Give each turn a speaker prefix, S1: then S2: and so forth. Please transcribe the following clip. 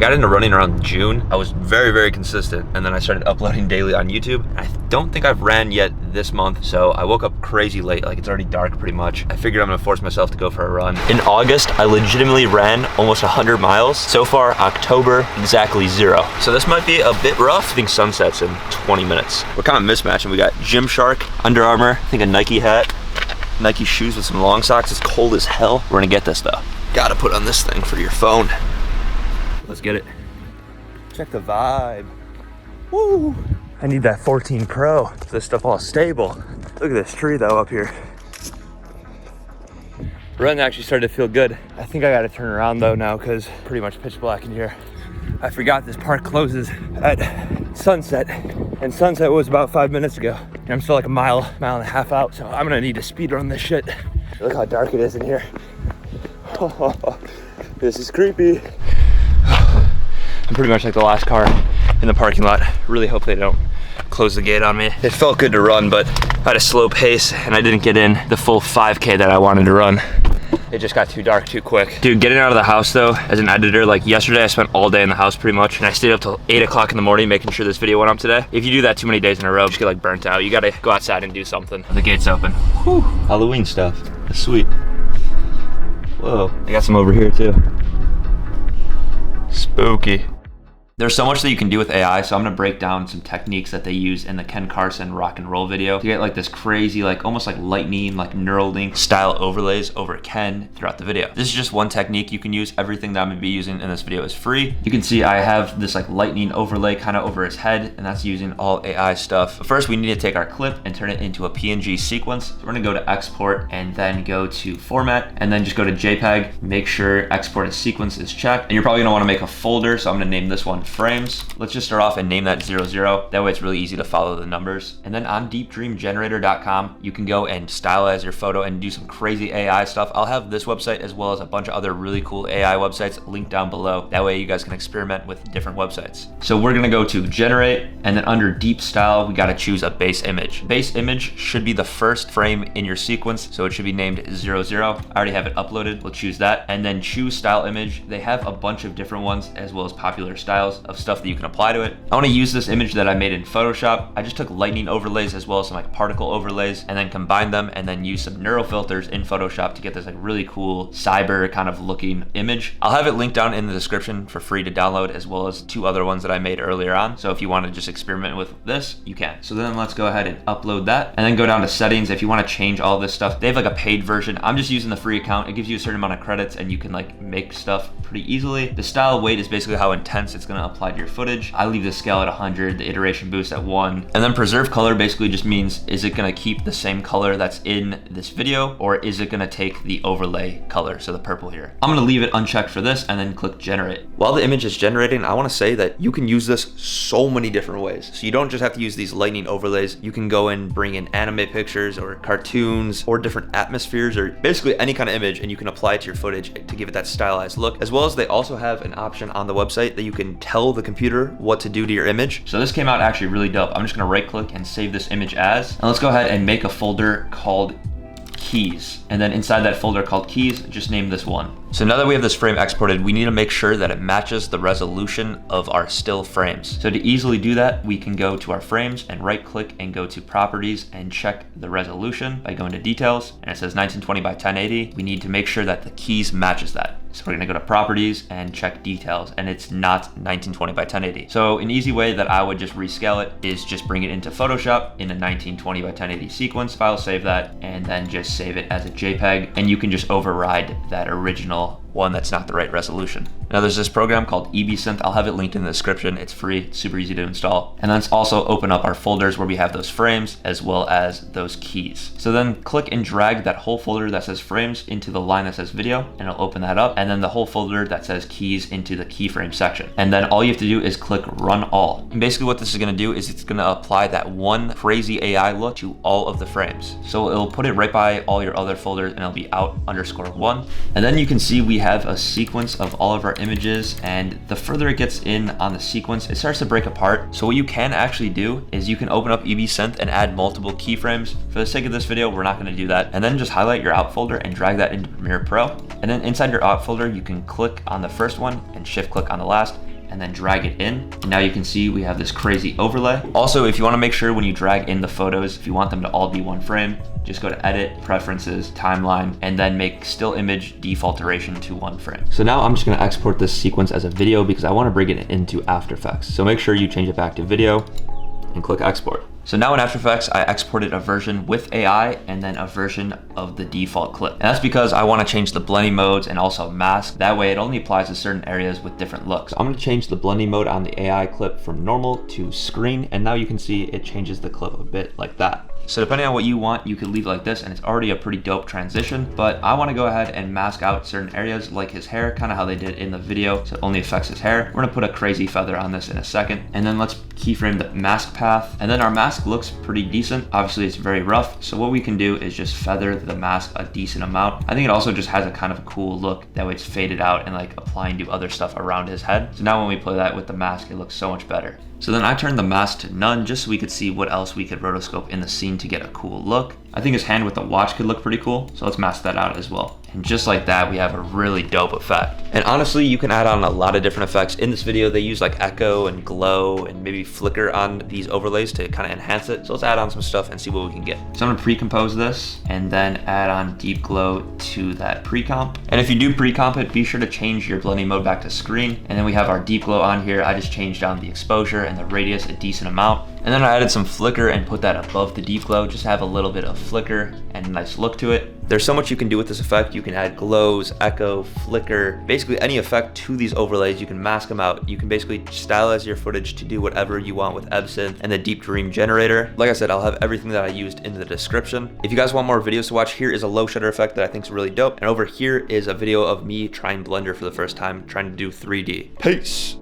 S1: got into running around June. I was very, very consistent, and then I started uploading daily on YouTube. I don't think I've ran yet this month, so I woke up crazy late, like it's already dark pretty much. I figured I'm gonna force myself to go for a run. In August, I legitimately ran almost 100 miles. So far, October, exactly 0. So this might be a bit rough. I think sunset's in 20 minutes. We're kind of mismatching. We got Gymshark, Under Armour, I think a Nike hat, Nike shoes with some long socks. It's cold as hell. We're gonna get this though. Gotta put on this thing for your phone. Let's get it. Check the vibe. Woo! I need that 14 Pro. This stuff all stable. Look at this tree though up here. Run actually started to feel good. I think I gotta turn around though now because pretty much pitch black in here. I forgot this park closes at sunset, and sunset was about 5 minutes ago. And I'm still like a mile and a half out, so I'm gonna need to speed run this shit. Look how dark it is in here. This is creepy. I'm pretty much like the last car in the parking lot. Really hope they don't close the gate on me. It felt good to run, but I had a slow pace and I didn't get in the full 5K that I wanted to run. It just got too dark too quick. Dude, getting out of the house though, as an editor, like yesterday I spent all day in the house pretty much, and I stayed up till 8 o'clock in the morning making sure this video went up today. If you do that too many days in a row, you just get like burnt out. You gotta go outside and do something. The gate's open. Whew. Halloween stuff. That's sweet. Whoa, I got some over here too. Spooky. There's so much that you can do with AI, so I'm gonna break down some techniques that they use in the Ken Carson rock and roll video to get like this crazy, like almost like lightning, like Neuralink style overlays over Ken throughout the video. This is just one technique you can use. Everything that I'm gonna be using in this video is free. You can see I have this like lightning overlay kind of over his head, and that's using all AI stuff. But first we need to take our clip and turn it into a PNG sequence. So we're gonna go to export and then go to format and then just go to JPEG. Make sure export as sequence is checked. And you're probably gonna wanna make a folder, so I'm gonna name this one frames. Let's just start off and name that 00. That way it's really easy to follow the numbers. And then on deepdreamgenerator.com, you can go and stylize your photo and do some crazy AI stuff. I'll have this website as well as a bunch of other really cool AI websites linked down below. That way you guys can experiment with different websites. So we're gonna go to generate, and then under deep style, we gotta choose a base image. Base image should be the first frame in your sequence, so it should be named 00. I already have it uploaded. We'll choose that. And then choose style image. They have a bunch of different ones as well as popular styles of stuff that you can apply to it. I want to use this image that I made in Photoshop. I just took lightning overlays as well as some like particle overlays and then combined them and then used some neural filters in Photoshop to get this like really cool cyber kind of looking image. I'll have it linked down in the description for free to download, as well as 2 other ones that I made earlier on. So if you want to just experiment with this, you can. So then let's go ahead and upload that and then go down to settings. If you want to change all this stuff, they have like a paid version. I'm just using the free account. It gives you a certain amount of credits and you can like make stuff pretty easily. The style weight is basically how intense it's going to apply to your footage. I leave the scale at 100, the iteration boost at 1. And then preserve color basically just means, is it gonna keep the same color that's in this video, or is it gonna take the overlay color, so the purple here? I'm gonna leave it unchecked for this and then click generate. While the image is generating, I wanna say that you can use this so many different ways. So you don't just have to use these lightning overlays. You can go and bring in anime pictures or cartoons or different atmospheres or basically any kind of image, and you can apply it to your footage to give it that stylized look. As well as they also have an option on the website that you can tell the computer what to do to your image. So this came out actually really dope. I'm just gonna right click and save this image as, and let's go ahead and make a folder called keys. And then inside that folder called keys, just name this one. So now that we have this frame exported, we need to make sure that it matches the resolution of our still frames. So to easily do that, we can go to our frames and right click and go to properties and check the resolution by going to details, and it says 1920 by 1080. We need to make sure that the keys matches that. So we're gonna go to properties and check details, and it's not 1920 by 1080. So an easy way that I would just rescale it is just bring it into Photoshop in a 1920 by 1080 sequence file, save that, and then just save it as a JPEG, and you can just override that original one that's not the right resolution. Now there's this program called EbSynth. I'll have it linked in the description. It's free, it's super easy to install. And let's also open up our folders where we have those frames as well as those keys. So then click and drag that whole folder that says frames into the line that says video, and it'll open that up. And then the whole folder that says keys into the keyframe section. And then all you have to do is click run all. And basically what this is gonna do is it's gonna apply that one crazy AI look to all of the frames. So it'll put it right by all your other folders and it'll be out_1. And then you can see we have a sequence of all of our images, and the further it gets in on the sequence, it starts to break apart. So what you can actually do is you can open up EbSynth and add multiple keyframes. For the sake of this video, we're not gonna do that. And then just highlight your out folder and drag that into Premiere Pro. And then inside your out folder, you can click on the first one and shift click on the last, and then drag it in. And now you can see we have this crazy overlay. Also, if you want to make sure when you drag in the photos, if you want them to all be one frame, just go to edit, preferences, timeline, and then make still image default duration to 1 frame. So now I'm just gonna export this sequence as a video because I wanna bring it into After Effects. So make sure you change it back to video and click export. So now in After Effects, I exported a version with AI and then a version of the default clip. And that's because I want to change the blending modes and also mask. That way it only applies to certain areas with different looks. So I'm going to change the blending mode on the AI clip from normal to screen. And now you can see it changes the clip a bit like that. So depending on what you want, you could leave it like this and it's already a pretty dope transition, but I want to go ahead and mask out certain areas like his hair, kind of how they did in the video. So it only affects his hair. We're gonna put a crazy feather on this in a second. And then let's keyframe the mask path. And then our mask looks pretty decent. Obviously it's very rough. So what we can do is just feather the mask a decent amount. I think it also just has a kind of a cool look. That way it's faded out and like applying to other stuff around his head. So now when we play that with the mask, it looks so much better. So then I turned the mask to none just so we could see what else we could rotoscope in the scene to get a cool look. I think his hand with the watch could look pretty cool, so let's mask that out as well. And just like that, we have a really dope effect. And honestly, you can add on a lot of different effects. In this video, they use like echo and glow and maybe flicker on these overlays to kind of enhance it. So let's add on some stuff and see what we can get. So I'm gonna pre-compose this and then add on deep glow to that pre-comp. And if you do pre-comp it, be sure to change your blending mode back to screen. And then we have our deep glow on here. I just changed down the exposure and the radius a decent amount. And then I added some flicker and put that above the deep glow, just to have a little bit of flicker and a nice look to it. There's so much you can do with this effect. You can add glows, echo, flicker, basically any effect to these overlays. You can mask them out. You can basically stylize your footage to do whatever you want with EbSynth and the Deep Dream generator. Like I said, I'll have everything that I used in the description. If you guys want more videos to watch, here is a low shutter effect that I think is really dope. And over here is a video of me trying Blender for the first time, trying to do 3D. Peace.